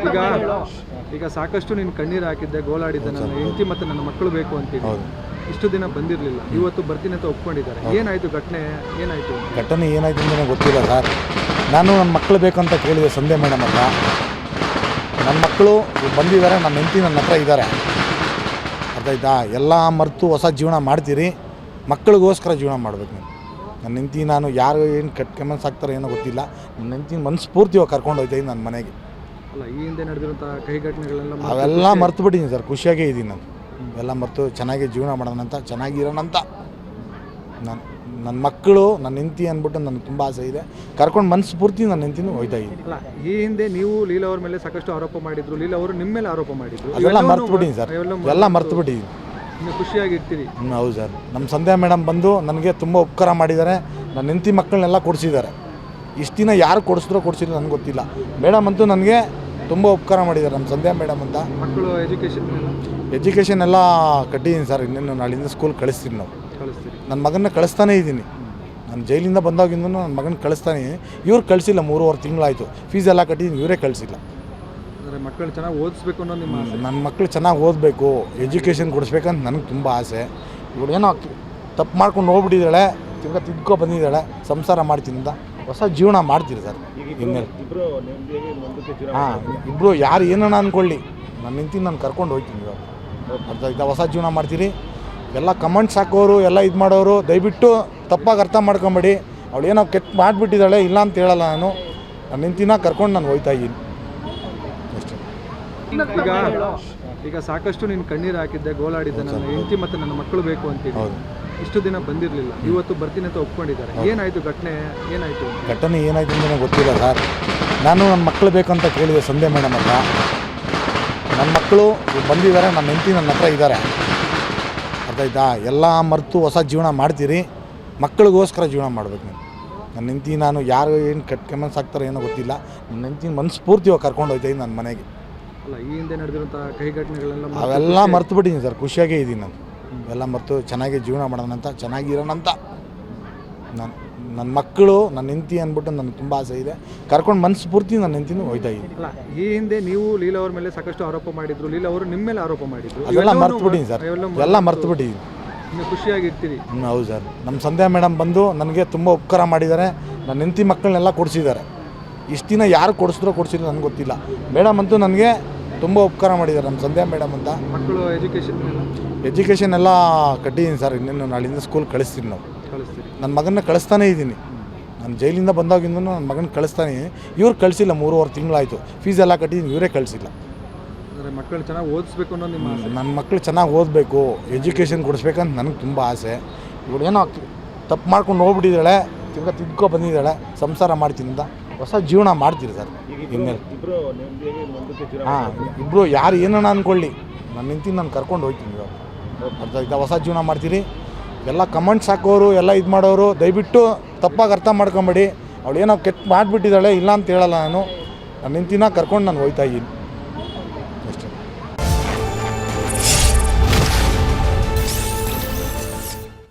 ಈಗ ಈಗ ಸಾಕಷ್ಟು ನೀನು ಕಣ್ಣೀರು ಹಾಕಿದ್ದೆ, ಗೋಳಾಡಿದ್ದೆ, ನನ್ನ ಹೆಂಡತಿ ಮತ್ತು ನನ್ನ ಮಕ್ಕಳು ಬೇಕು ಅಂತೀವಿ. ಇಷ್ಟು ದಿನ ಬಂದಿರಲಿಲ್ಲ, ಇವತ್ತು ಬರ್ತೀನಿ ಅಂತ ಒಪ್ಕೊಂಡಿದ್ದಾರೆ. ಏನಾಯಿತು ಘಟನೆ? ಏನಾಯಿತು ಘಟನೆ ಏನಾಯಿತು ಅಂತ ನನಗೆ ಗೊತ್ತಿಲ್ಲ ಸರ್. ನಾನು ನನ್ನ ಮಕ್ಕಳು ಬೇಕಂತ ಕೇಳಿದೆ ಸಂಧ್ಯಾ ಮೇಡಮ್ ಹತ್ರ. ನನ್ನ ಮಕ್ಕಳು ಬಂದಿದ್ದಾರೆ, ನನ್ನ ಹೆಂಡತಿ ನನ್ನ ಹತ್ರ ಇದ್ದಾರೆ. ಅರ್ಥಾಯ್ತಾ? ಎಲ್ಲ ಮರೆತು ಹೊಸ ಜೀವನ ಮಾಡ್ತೀರಿ, ಮಕ್ಕಳಿಗೋಸ್ಕರ ಜೀವನ ಮಾಡಬೇಕು. ನನ್ನ ಹೆಂಡತಿ ನಾನು ಯಾರು ಏನು ಕೆಮ್ಮನ್ಸ್ ಆಗ್ತಾರೋ ಏನೋ ಗೊತ್ತಿಲ್ಲ, ನನ್ನ ಹೆಂಡತಿ ಮನಸ್ಫೂರ್ತಿಯಾಗಿ ಕರ್ಕೊಂಡು ಹೋಗ್ತಾಯಿದ್ದೀನಿ ನನ್ನ ಮನೆಗೆ. ಅಲ್ಲ, ಈ ಹಿಂದೆ ನಡೆದಿರುವಂಥ ಕಹಿ ಘಟನೆಗಳೆಲ್ಲ ಅವೆಲ್ಲ ಮರ್ತು ಬಿಟ್ಟಿದ್ದೀನಿ ಸರ್. ಖುಷಿಯಾಗೇ ಇದ್ದೀನಿ ನಾನು. ಎಲ್ಲ ಮರೆತು ಚೆನ್ನಾಗಿ ಜೀವನ ಮಾಡೋಣ ಅಂತ, ಚೆನ್ನಾಗಿರೋಣ ಅಂತ. ನನ್ನ ಮಕ್ಕಳು, ನನ್ನ ಹೆಂಡತಿ ಅಂದ್ಬಿಟ್ಟು ನನಗೆ ತುಂಬ ಆಸೆ ಇದೆ. ಕರ್ಕೊಂಡು ಮನಸ್ಫೂರ್ತಿ ನನ್ನ ಹೆಂಡತಿನೂ ಹೋಗ್ತಾ ಇದ್ದೀನಿ. ಅಲ್ಲ, ಈ ಹಿಂದೆ ನೀವು ಲೀಲಾ ಅವ್ರ ಮೇಲೆ ಸಾಕಷ್ಟು ಆರೋಪ ಮಾಡಿದ್ರು, ಲೀಲಾ ಅವರು ನಿಮ್ಮ ಮೇಲೆ ಆರೋಪ ಮಾಡಿದ್ರು. ಅದೆಲ್ಲ ಮರ್ತು ಬಿಟ್ಟಿದ್ದೀನಿ ಸರ್. ಎಲ್ಲ ಮರ್ತು ಬಿಟ್ಟಿದ್ದೀನಿ. ಇನ್ನು ಖುಷಿಯಾಗಿರ್ತೀರಿ? ಹೌದು ಸರ್. ನಮ್ಮ ಸಂಧ್ಯಾ ಮೇಡಮ್ ಬಂದು ನನಗೆ ತುಂಬ ಉಪಕಾರ ಮಾಡಿದ್ದಾರೆ. ನನ್ನ ಹೆಂಡತಿ ಮಕ್ಕಳನ್ನೆಲ್ಲ ಕೊಡಿಸಿದ್ದಾರೆ. ಇಷ್ಟು ದಿನ ಯಾರು ಕೊಡಿಸಿದ್ರೋ ಕೊಡಿಸಿದ್ರು ನನಗೆ ಗೊತ್ತಿಲ್ಲ. ಮೇಡಮ್ ಅಂತೂ ನನಗೆ ತುಂಬ ಉಪಕಾರ ಮಾಡಿದ್ದಾರೆ, ನಮ್ಮ ಸಂಧ್ಯಾ ಮೇಡಮ್ ಅಂತ. ಮಕ್ಕಳು ಎಜುಕೇಷನ್ ಎಲ್ಲ ಕಟ್ಟಿದ್ದೀನಿ ಸರ್. ಇನ್ನೇನು ನಾಳಿಂದ ಸ್ಕೂಲ್ ಕಳಿಸ್ತೀನಿ. ನಾವು ಕಳಿಸ್ತೀರಿ? ನನ್ನ ಮಗನ್ನ ಕಳಿಸ್ತಾನೇ ಇದ್ದೀನಿ. ನಾನು ಜೈಲಿಂದ ಬಂದಾಗಿಂದ ನನ್ನ ಮಗನ ಕಳಿಸ್ತಾನೆ. ಇವ್ರು ಕಳಿಸಿಲ್ಲ, 3.5 ತಿಂಗಳಾಯಿತು. ಫೀಸ್ ಎಲ್ಲ ಕಟ್ಟಿದ್ದೀನಿ, ಇವರೇ ಕಳಿಸಿಲ್ಲ. ಅಂದರೆ ಮಕ್ಕಳು ಚೆನ್ನಾಗಿ ಓದಿಸ್ಬೇಕು ಅನ್ನೋ ನಿಮ್ಮ ಆಸೆ? ನನ್ನ ಮಕ್ಕಳು ಚೆನ್ನಾಗಿ ಓದಬೇಕು, ಎಜುಕೇಷನ್ ಕೊಡಿಸ್ಬೇಕಂತ ನನಗೆ ತುಂಬ ಆಸೆ. ಇವಳು ಏನೋ ತಪ್ಪು ಮಾಡ್ಕೊಂಡು ಹೋಗ್ಬಿಟ್ಟಿದ್ದಾಳೆ, ತಿರ್ಗಾ ತಿದ್ಕೊ ಬಂದಿದ್ದಾಳೆ. ಸಂಸಾರ ಮಾಡ್ತೀನಿ ಅಂತ, ಹೊಸ ಜೀವನ ಮಾಡ್ತೀರಿ ಸರ್ ಇನ್ಮೇಲೆ. ಇಬ್ಬರು ಯಾರು ಏನನ್ನ ಅಂದ್ಕೊಳ್ಳಿ, ನನ್ನ ಹೆಂಡತಿ ನಾನು ಕರ್ಕೊಂಡು ಹೋಗ್ತೀನಿ ಇವಾಗ. ಅರ್ಥ ಹೊಸ ಜೀವನ ಮಾಡ್ತೀರಿ. ಎಲ್ಲ ಕಮೆಂಟ್ಸ್ ಹಾಕೋರು, ಎಲ್ಲ ಇದು ಮಾಡೋರು ದಯವಿಟ್ಟು ತಪ್ಪಾಗಿ ಅರ್ಥ ಮಾಡ್ಕೊಂಬೇಡಿ. ಅವಳು ಏನೋ ಕೆಟ್ಟ ಮಾಡಿಬಿಟ್ಟಿದ್ದಾಳೆ, ಇಲ್ಲ ಅಂತ ಹೇಳಲ್ಲ ನಾನು. ನನ್ನ ಹೆಂಡತಿನ ಕರ್ಕೊಂಡು ನಾನು ಹೋಗ್ತಾ ಇದ್ದೀನಿ ಅಷ್ಟೇ. ಈಗ ಸಾಕಷ್ಟು ನೀನು ಕಣ್ಣೀರು ಹಾಕಿದ್ದೆ, ಗೋಳಾಡಿದ್ದೆ, ನನ್ನ ಹೆಂಡತಿ ಮತ್ತು ನನ್ನ ಮಕ್ಕಳು ಬೇಕು ಅಂತೀವಿ. ಇಷ್ಟು ದಿನ ಬಂದಿರಲಿಲ್ಲ, ಇವತ್ತು ಬರ್ತೀನಿ ಅಂತ ಒಪ್ಕೊಂಡಿದ್ದಾರೆ. ಏನಾಯಿತು ಘಟನೆ? ಏನಾಯಿತು ಘಟನೆ ಏನಾಯಿತು ಅಂತ ನನಗೆ ಗೊತ್ತಿಲ್ಲ ಸರ್. ನಾನು ನನ್ನ ಮಕ್ಕಳು ಬೇಕಂತ ಕೇಳಿದೆ ಸಂಧ್ಯಾ ಮೇಡಮ್ ಹತ್ರ. ನನ್ನ ಮಕ್ಕಳು ಬಂದಿದ್ದಾರೆ, ನನ್ನ ಹೆಂಡತಿ ನನ್ನ ಹತ್ರ ಇದ್ದಾರೆ. ಅರ್ಥಾಯ್ತಾ? ಎಲ್ಲ ಮರೆತು ಹೊಸ ಜೀವನ ಮಾಡ್ತೀರಿ, ಮಕ್ಕಳಿಗೋಸ್ಕರ ಜೀವನ ಮಾಡಬೇಕು. ನನ್ನ ಹೆಂಡತಿ ನಾನು ಯಾರು ಏನು ಕೆಮ್ಮನ್ಸ್ ಆಗ್ತಾರೋ ಏನೋ ಗೊತ್ತಿಲ್ಲ, ನನ್ನ ಹೆಂಡತಿ ಮನಸ್ಫೂರ್ತಿಯಾಗಿ ಕರ್ಕೊಂಡು ಹೋಗ್ತಾಯಿದ್ದೀನಿ ನನ್ನ ಮನೆಗೆ. ಅಲ್ಲ, ಈ ಹಿಂದೆ ನಡೆದಿರುವಂಥ ಕಹಿ ಘಟನೆಗಳೆಲ್ಲ ಅವೆಲ್ಲ ಮರ್ತು ಬಿಟ್ಟಿದ್ದೀನಿ ಸರ್. ಖುಷಿಯಾಗೇ ಇದ್ದೀನಿ ನಾನು. ಎಲ್ಲ ಮರೆತು ಚೆನ್ನಾಗಿ ಜೀವನ ಮಾಡೋಣ ಅಂತ, ಚೆನ್ನಾಗಿರೋಣ ಅಂತ. ನನ್ನ ಮಕ್ಕಳು, ನನ್ನ ಹೆಂಡತಿ ಅಂದ್ಬಿಟ್ಟು ನನಗೆ ತುಂಬ ಆಸೆ ಇದೆ. ಕರ್ಕೊಂಡು ಮನಸ್ಫೂರ್ತಿ ನನ್ನ ಹೆಂಡತಿನೂ ಹೋಗ್ತಾ ಇದ್ದೀನಿ. ಅಲ್ಲ, ಈ ಹಿಂದೆ ನೀವು ಲೀಲಾ ಅವ್ರ ಮೇಲೆ ಸಾಕಷ್ಟು ಆರೋಪ ಮಾಡಿದ್ರು, ಲೀಲಾ ಅವರು ನಿಮ್ಮ ಮೇಲೆ ಆರೋಪ ಮಾಡಿದ್ರು. ಅದೆಲ್ಲ ಮರ್ತು ಬಿಟ್ಟಿದ್ದೀನಿ ಸರ್. ಎಲ್ಲ ಮರ್ತು ಬಿಟ್ಟಿದ್ದೀನಿ. ಇನ್ನು ಖುಷಿಯಾಗಿರ್ತೀರಿ? ಹೌದು ಸರ್. ನಮ್ಮ ಸಂಧ್ಯಾ ಮೇಡಮ್ ಬಂದು ನನಗೆ ತುಂಬ ಉಪಕಾರ ಮಾಡಿದ್ದಾರೆ. ನನ್ನ ಹೆಂಡತಿ ಮಕ್ಕಳನ್ನೆಲ್ಲ ಕೊಡಿಸಿದ್ದಾರೆ. ಇಷ್ಟು ದಿನ ಯಾರು ಕೊಡಿಸಿದ್ರೋ ಕೊಡಿಸಿದ್ರು ನನಗೆ ಗೊತ್ತಿಲ್ಲ. ಮೇಡಮ್ ಅಂತೂ ನನಗೆ ತುಂಬ ಉಪಕಾರ ಮಾಡಿದ್ದಾರೆ, ನಮ್ಮ ಸಂಧ್ಯಾ ಮೇಡಮ್ ಅಂತ. ಮಕ್ಕಳು ಎಜುಕೇಷನ್ ಎಲ್ಲ ಕಟ್ಟಿದ್ದೀನಿ ಸರ್. ಇನ್ನೇನು ನಾಳಿಂದ ಸ್ಕೂಲ್ ಕಳಿಸ್ತೀನಿ. ನಾವು ಕಳಿಸ್ತೀರಿ? ನನ್ನ ಮಗನ್ನ ಕಳಿಸ್ತಾನೇ ಇದ್ದೀನಿ. ನಾನು ಜೈಲಿಂದ ಬಂದಾಗಿಂದ ನನ್ನ ಮಗನ ಕಳಿಸ್ತಾನೆ. ಇವ್ರು ಕಳಿಸಿಲ್ಲ, 3.5 ತಿಂಗಳಾಯಿತು. ಫೀಸ್ ಎಲ್ಲ ಕಟ್ಟಿದ್ದೀನಿ, ಇವರೇ ಕಳಿಸಿಲ್ಲ. ಅಂದರೆ ಮಕ್ಕಳು ಚೆನ್ನಾಗಿ ಓದಿಸ್ಬೇಕು ಅನ್ನೋ ನಿಮ್ಮ ಆಸೆ? ನನ್ನ ಮಕ್ಕಳು ಚೆನ್ನಾಗಿ ಓದಬೇಕು, ಎಜುಕೇಷನ್ ಕೊಡಿಸ್ಬೇಕಂತ ನನಗೆ ತುಂಬ ಆಸೆ. ಇವಳು ಏನೋ ತಪ್ಪು ಮಾಡ್ಕೊಂಡು ಹೋಗ್ಬಿಟ್ಟಿದ್ದಾಳೆ, ತಿರ್ಗಾ ತಿದ್ಕೊ ಬಂದಿದ್ದಾಳೆ. ಸಂಸಾರ ಮಾಡ್ತೀನಿ ಅಂತ, ಹೊಸ ಜೀವನ ಮಾಡ್ತೀರಿ ಸರ್ ಇನ್ಮೇಲೆ. ಇಬ್ಬರು ಯಾರು ಏನನ್ನ ಅಂದ್ಕೊಳ್ಳಿ, ನನ್ನ ಹೆಂಡತಿ ನಾನು ಕರ್ಕೊಂಡು ಹೋಗ್ತೀನಿ ಇವಾಗ. ಅರ್ಥ ಹೊಸ ಜೀವನ ಮಾಡ್ತೀರಿ. ಎಲ್ಲ ಕಮೆಂಟ್ಸ್ ಹಾಕೋರು, ಎಲ್ಲ ಇದು ಮಾಡೋರು ದಯವಿಟ್ಟು ತಪ್ಪಾಗಿ ಅರ್ಥ ಮಾಡ್ಕೊಂಬೇಡಿ. ಅವಳು ಏನೋ ಕೆಟ್ಟ ಮಾಡಿಬಿಟ್ಟಿದ್ದಾಳೆ, ಇಲ್ಲ ಅಂತ ಹೇಳಲ್ಲ ನಾನು. ನನ್ನ ಹೆಂಡತಿನ ಕರ್ಕೊಂಡು ನಾನು ಹೋಗ್ತಾ ಇದ್ದೀನಿ.